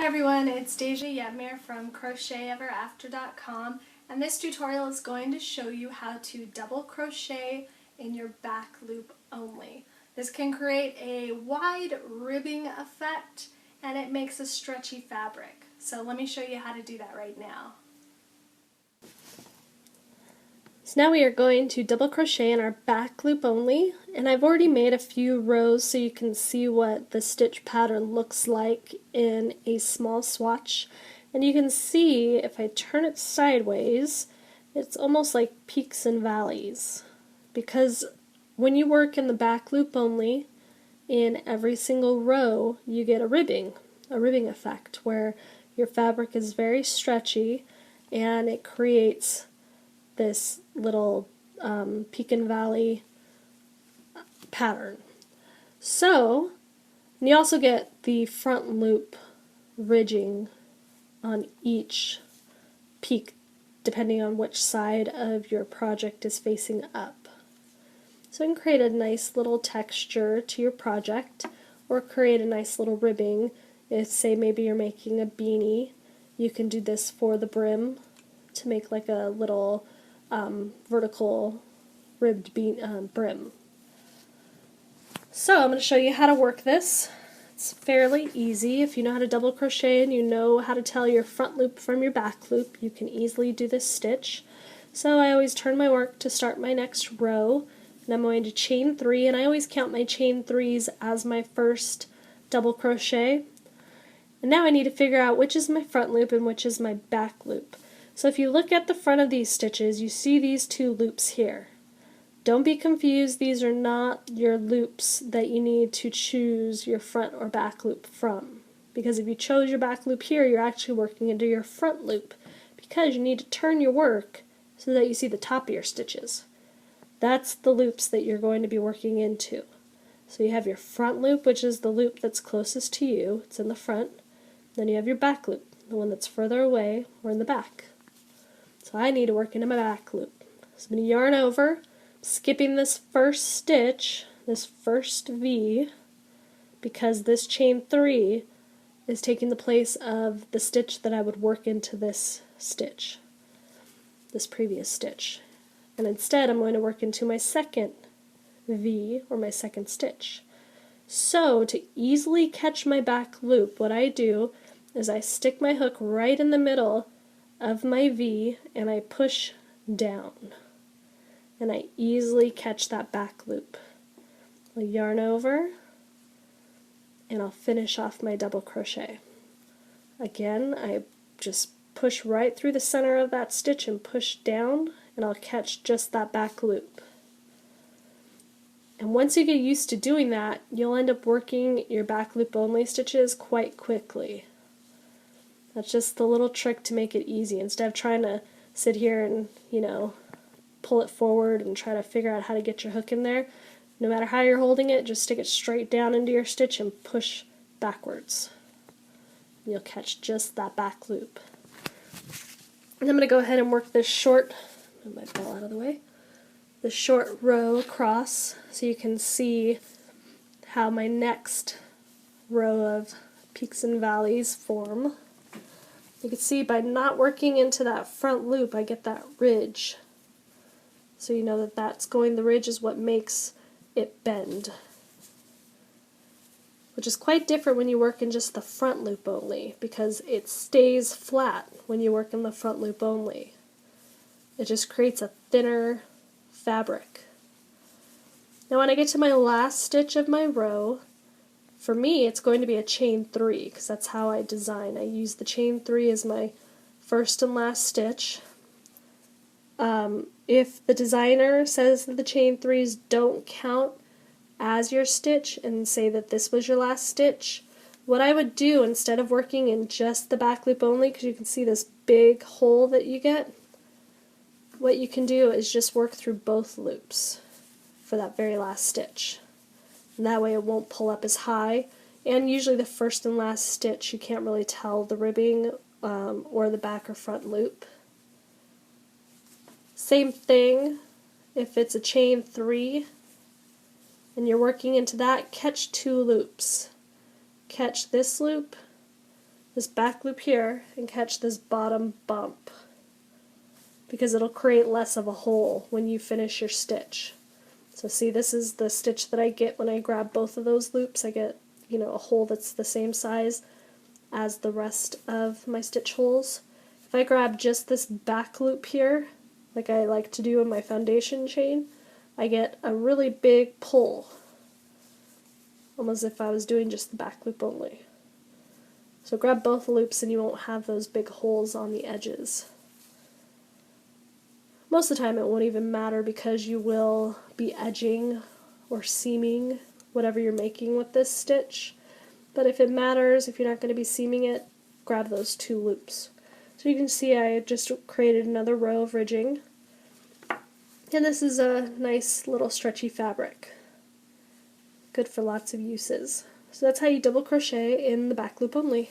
Hi everyone, it's Deja Yetmir from CrochetEverAfter.com, and this tutorial is going to show you how to double crochet in your back loop only. This can create a wide ribbing effect and it makes a stretchy fabric. So let me show you how to do that right now. So now we are going to double crochet in our back loop only, and I've already made a few rows so you can see what the stitch pattern looks like in a small swatch. And you can see if I turn it sideways, it's almost like peaks and valleys, because when you work in the back loop only, in every single row you get a ribbing effect where your fabric is very stretchy and it creates this little peak and valley pattern. So, and you also get the front loop ridging on each peak depending on which side of your project is facing up. So you can create a nice little texture to your project or create a nice little ribbing. If, say, maybe you're making a beanie, you can do this for the brim to make like a little vertical ribbed brim. So I'm going to show you how to work this. It's fairly easy. If you know how to double crochet and you know how to tell your front loop from your back loop, you can easily do this stitch. So I always turn my work to start my next row, and I'm going to chain 3, and I always count my chain 3s as my first double crochet. And now I need to figure out which is my front loop and which is my back loop. So if you look at the front of these stitches, you see these two loops here. Don't be confused, these are not your loops that you need to choose your front or back loop from. Because if you chose your back loop here, you're actually working into your front loop, because you need to turn your work so that you see the top of your stitches. That's the loops that you're going to be working into. So you have your front loop, which is the loop that's closest to you, it's in the front. Then you have your back loop, the one that's further away or in the back. So I need to work into my back loop. So I'm going to yarn over, skipping this first stitch, this first V, because this chain 3 is taking the place of the stitch that I would work into this stitch, this previous stitch. And instead I'm going to work into my second V, or my second stitch. So to easily catch my back loop, what I do is I stick my hook right in the middle of my V and I push down, and I easily catch that back loop. I'll yarn over and I'll finish off my double crochet. Again, I just push right through the center of that stitch and push down, and I'll catch just that back loop. And once you get used to doing that, you'll end up working your back loop only stitches quite quickly. That's just the little trick to make it easy. Instead of trying to sit here and, pull it forward and try to figure out how to get your hook in there, no matter how you're holding it, just stick it straight down into your stitch and push backwards. You'll catch just that back loop. And I'm going to go ahead and work this short, move my ball out of the way, the short row across so you can see how my next row of peaks and valleys form. You can see by not working into that front loop, I get that ridge. So you know that the ridge is what makes it bend. Which is quite different when you work in just the front loop only, because it stays flat when you work in the front loop only. It just creates a thinner fabric. Now when I get to my last stitch of my row, for me it's going to be a chain 3, because that's how I design. I use the chain 3 as my first and last stitch. If the designer says that the chain 3s don't count as your stitch and say that this was your last stitch, what I would do instead of working in just the back loop only, because you can see this big hole that you get, what you can do is just work through both loops for that very last stitch. And that way it won't pull up as high, and usually the first and last stitch you can't really tell the ribbing or the back or front loop. Same thing if it's a chain 3 and you're working into that, catch 2 loops. Catch this loop this back loop here and catch this bottom bump, because it'll create less of a hole when you finish your stitch. So see, this is the stitch that I get when I grab both of those loops. I get, a hole that's the same size as the rest of my stitch holes. If I grab just this back loop here, like I like to do in my foundation chain, I get a really big pull, almost as if I was doing just the back loop only. So grab both loops and you won't have those big holes on the edges. Most of the time it won't even matter because you will be edging or seaming whatever you're making with this stitch. But if it matters, if you're not going to be seaming it, grab those 2 loops. So you can see I just created another row of ridging. And this is a nice little stretchy fabric. Good for lots of uses. So that's how you double crochet in the back loop only.